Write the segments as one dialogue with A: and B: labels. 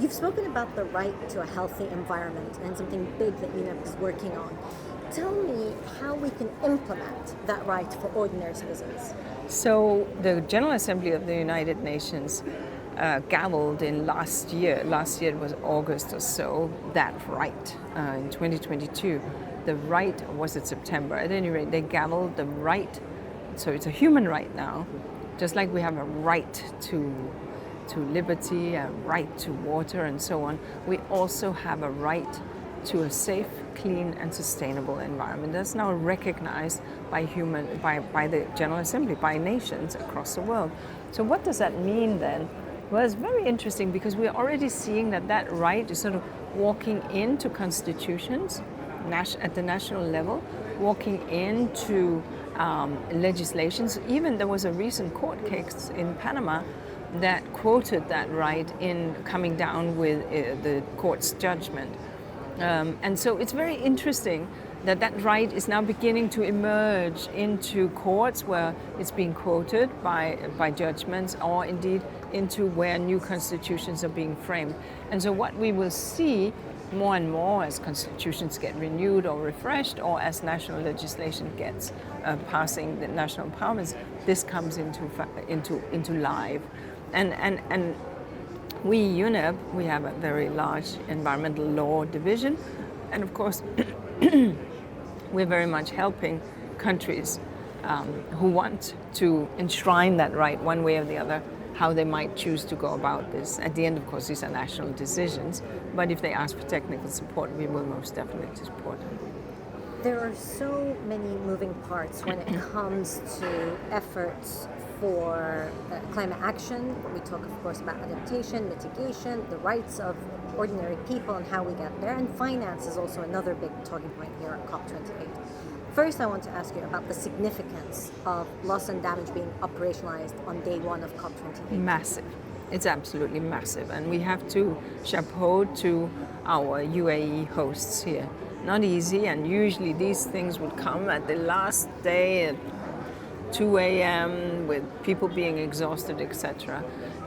A: You've spoken about the right to a healthy environment and something big that Unep is working on. Tell me how we can implement that right for ordinary citizens.
B: So the General Assembly of the United Nations gavelled in last year it was August or so, that right in 2022. The right, or was it September? At any rate, they gavelled the right, so it's a human right now, just like we have a right to liberty, a right to water and so on, we also have a right to a safe, clean and sustainable environment. That's now recognized by the General Assembly, by nations across the world. So what does that mean then? Well, it's very interesting because we're already seeing that right is sort of walking into constitutions at the national level, walking into legislations. Even there was a recent court case in Panama that quoted that right in coming down with the court's judgment. And so it's very interesting that right is now beginning to emerge into courts where it's being quoted by judgments, or indeed into where new constitutions are being framed. And so what we will see more and more as constitutions get renewed or refreshed, or as national legislation gets passing the national parliaments, this comes into life. And we, Unep, we have a very large environmental law division, and of course we're very much helping countries who want to enshrine that right one way or the other, how they might choose to go about this. At the end, of course, these are national decisions, but if they ask for technical support, we will most definitely support them.
A: There are so many moving parts when it comes to efforts for climate action. We talk, of course, about adaptation, mitigation, the rights of ordinary people and how we get there, and finance is also another big talking point here at COP28. First, I want to ask you about the significance of loss and damage being operationalized on day one of COP28.
B: Massive. It's absolutely massive, and we have to chapeau to our UAE hosts here. Not easy, and usually these things would come at the last day at 2 a.m. with people being exhausted, etc.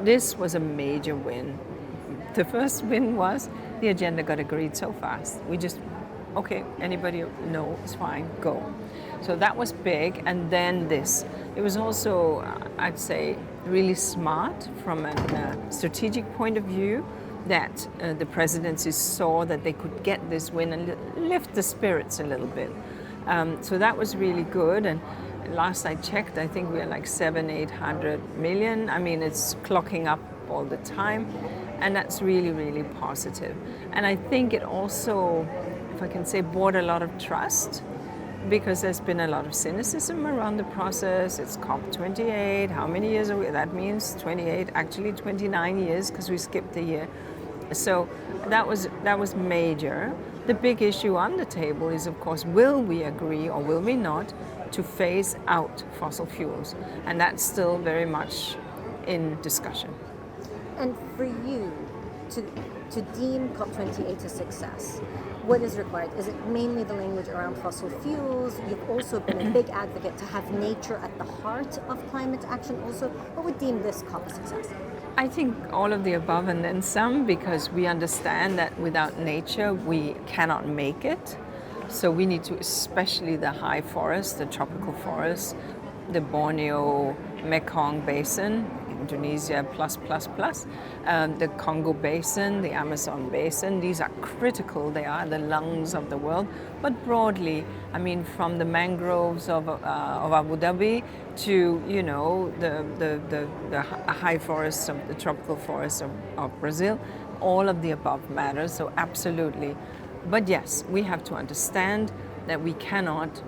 B: This was a major win. The first win was the agenda got agreed so fast. We just, okay, anybody? No, it's fine, go. So that was big, and then this. It was also, I'd say, really smart from a strategic point of view that the presidency saw that they could get this win and lift the spirits a little bit. So that was really good. And last I checked, I think we're like 700-800 million. I mean, it's clocking up all the time, and that's really, really positive. And I think it also, if I can say, brought a lot of trust, because there's been a lot of cynicism around the process. It's COP28. How many years are we? That means 28, actually 29 years, because we skipped a year. So that was major. The big issue on the table is, of course, will we agree or will we not to phase out fossil fuels? And that's still very much in discussion.
A: And for you to deem COP28 a success, what is required? Is it mainly the language around fossil fuels? You've also been a big advocate to have nature at the heart of climate action also. What would deem this COP a success?
B: I think all of the above and then some, because we understand that without nature we cannot make it. So we need to, especially the high forests, the tropical forests, the Borneo Mekong Basin, Indonesia the Congo Basin, the Amazon Basin. These are critical. They are the lungs of the world. But broadly, I mean, from the mangroves of Abu Dhabi to, you know, the high forests of the tropical forests of Brazil, all of the above matters. So absolutely. But yes, we have to understand that we cannot,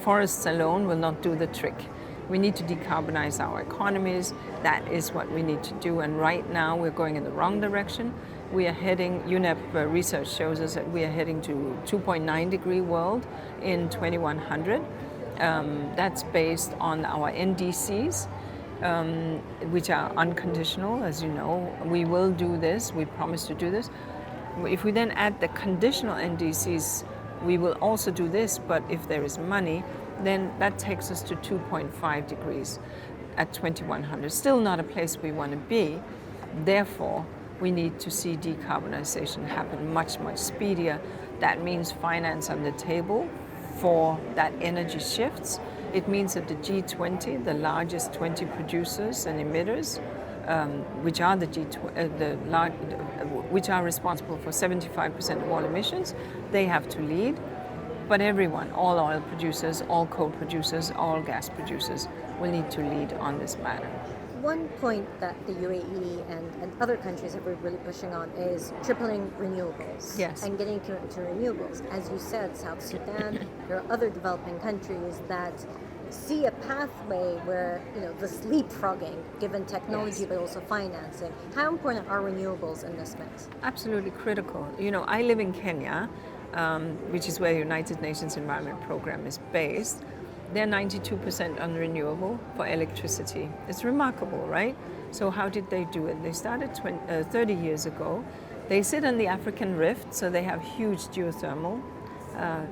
B: forests alone will not do the trick. We need to decarbonize our economies. That is what we need to do. And right now we're going in the wrong direction. We are heading, Unep research shows us that we are heading to 2.9 degree world in 2100. That's based on our NDCs, which are unconditional, as you know. We will do this, we promise to do this. If we then add the conditional NDCs, we will also do this, but if there is money, then that takes us to 2.5 degrees at 2100. Still not a place we want to be. Therefore, we need to see decarbonization happen much, much speedier. That means finance on the table for that energy shifts. It means that the G20, the largest 20 producers and emitters, which are which are responsible for 75% of all emissions, they have to lead. But everyone, all oil producers, all coal producers, all gas producers, will need to lead on this matter.
A: One point that the UAE and other countries are really pushing on is tripling renewables.
B: Yes.
A: And getting to renewables. As you said, South Sudan, there are other developing countries that see a pathway where, this leapfrogging, given technology,
B: Yes.
A: but also financing. How important are renewables in this mix?
B: Absolutely critical. I live in Kenya, which is where the United Nations Environment Program is based. They're 92% on renewable for electricity. It's remarkable, right? So how did they do it? They started 30 years ago. They sit on the African Rift, so they have huge geothermal,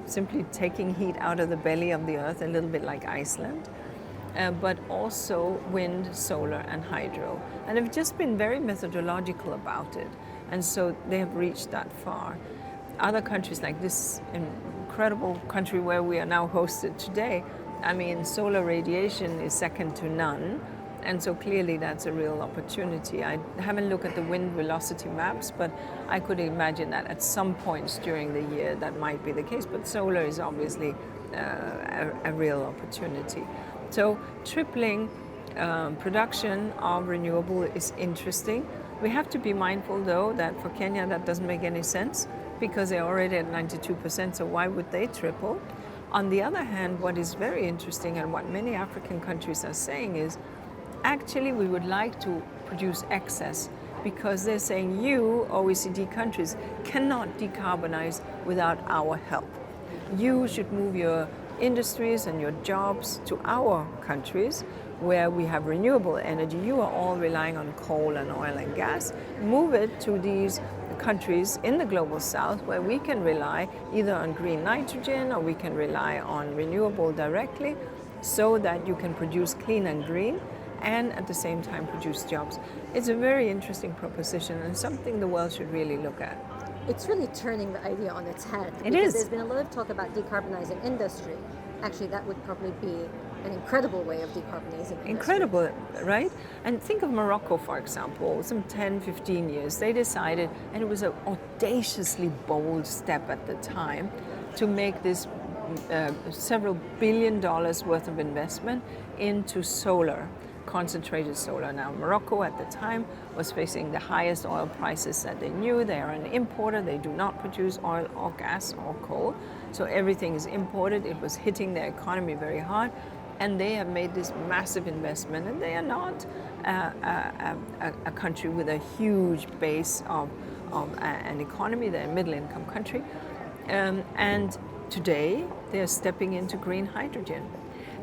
B: simply taking heat out of the belly of the earth, a little bit like Iceland, but also wind, solar, and hydro. And they've just been very methodological about it. And so they have reached that far. Other countries like this incredible country where we are now hosted today, solar radiation is second to none. And so clearly that's a real opportunity. I haven't looked at the wind velocity maps, but I could imagine that at some points during the year that might be the case. But solar is obviously a real opportunity. So tripling production of renewable is interesting. We have to be mindful, though, that for Kenya that doesn't make any sense because they're already at 92%, so why would they triple? On the other hand, what is very interesting and what many African countries are saying is, actually we would like to produce excess because they're saying you, OECD countries, cannot decarbonize without our help. You should move your industries and your jobs to our countries where we have renewable energy. You are all relying on coal and oil and gas. Move it to these countries in the global south where we can rely either on green nitrogen or we can rely on renewable directly so that you can produce clean and green and at the same time produce jobs. It's a very interesting proposition and something the world should really look at.
A: It's really turning the idea on its head.
B: It is.
A: There's been a lot of talk about decarbonizing industry. Actually, that would probably be an incredible way of decarbonizing industry.
B: Incredible, right? And think of Morocco, for example, some 10, 15 years, they decided, and it was an audaciously bold step at the time, to make this several $1 billion worth of investment into solar, concentrated solar. Now, Morocco at the time was facing the highest oil prices that they knew. They are an importer. They do not produce oil or gas or coal. So everything is imported. It was hitting their economy very hard. And they have made this massive investment. And they are not a country with a huge base of an economy. They're a middle-income country. And today, they're stepping into green hydrogen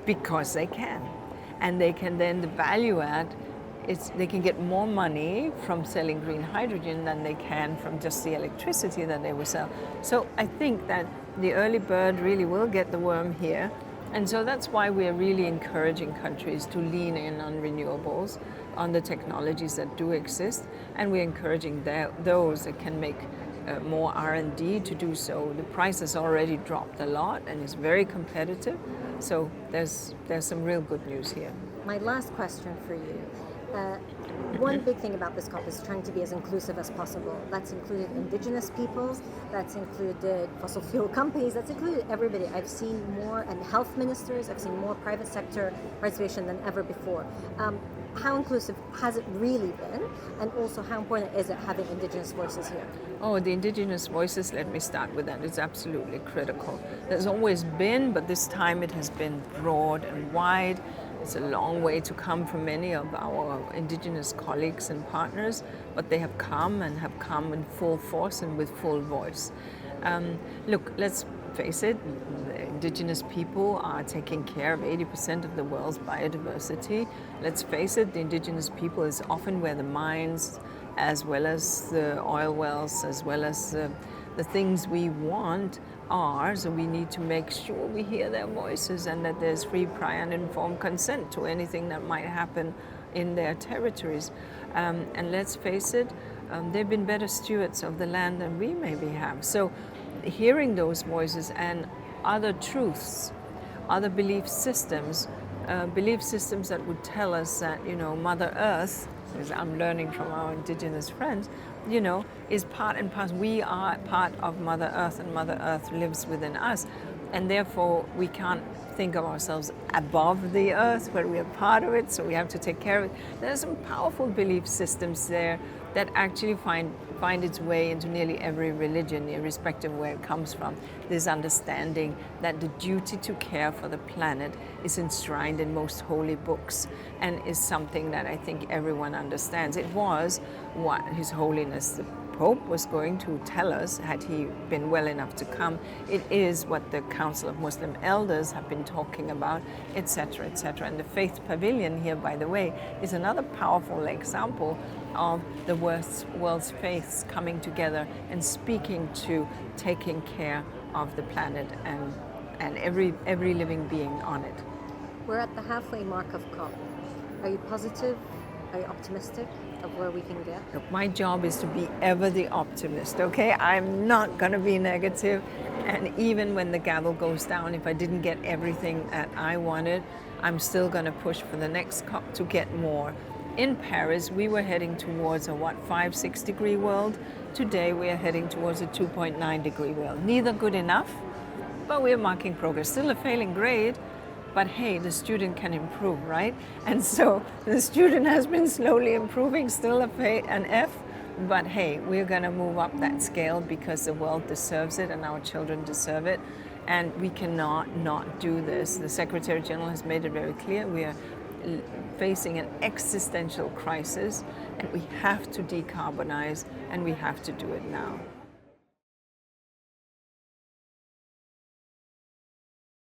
B: because they can. And they can then, the value add, they can get more money from selling green hydrogen than they can from just the electricity that they will sell. So I think that the early bird really will get the worm here. And so that's why we are really encouraging countries to lean in on renewables, on the technologies that do exist. And we're encouraging those that can make more R&D to do so. The price has already dropped a lot and is very competitive. So there's some real good news here.
A: My last question for you. One big thing about this COP is trying to be as inclusive as possible. That's included indigenous peoples, that's included fossil fuel companies, that's included everybody. I've seen more, and health ministers, I've seen more private sector participation than ever before. How inclusive has it really been? And also, how important is it having indigenous voices here?
B: Oh, the indigenous voices, let me start with that. It's absolutely critical. There's always been, but this time it has been broad and wide. It's a long way to come for many of our indigenous colleagues and partners, but they have come in full force and with full voice. Look, let's face it, the indigenous people are taking care of 80% of the world's biodiversity. Let's face it, the indigenous people is often where the mines, as well as the oil wells, as well as the things we want are. So we need to make sure we hear their voices and that there's free, prior and informed consent to anything that might happen in their territories. And let's face it, they've been better stewards of the land than we maybe have. So hearing those voices and other truths, other belief systems that would tell us that, Mother Earth, as I'm learning from our Indigenous friends, is part and parcel. We are part of Mother Earth, and Mother Earth lives within us. And therefore, we can't think of ourselves above the earth, but we are part of it, so we have to take care of it. There are some powerful belief systems there that actually find its way into nearly every religion, irrespective of where it comes from. This understanding that the duty to care for the planet is enshrined in most holy books and is something that I think everyone understands. It was what His Holiness the Pope was going to tell us had he been well enough to come. It is what the Council of Muslim Elders have been talking about, etc., etc. And the Faith Pavilion here, by the way, is another powerful example of the world's faiths coming together and speaking to taking care of the planet and every living being on it.
A: We're at the halfway mark of COP. Are you positive? Are you optimistic of where we can get?
B: Look, my job is to be ever the optimist, okay? I'm not going to be negative. And even when the gavel goes down, if I didn't get everything that I wanted, I'm still going to push for the next COP to get more. In Paris, we were heading towards a 5-6 degree world. Today, we are heading towards a 2.9 degree world. Neither good enough, but we are marking progress. Still a failing grade, but hey, the student can improve, right? And so the student has been slowly improving, still an F, but hey, we're going to move up that scale because the world deserves it and our children deserve it. And we cannot not do this. The Secretary General has made it very clear. We are facing an existential crisis, and we have to decarbonize, and we have to do it now.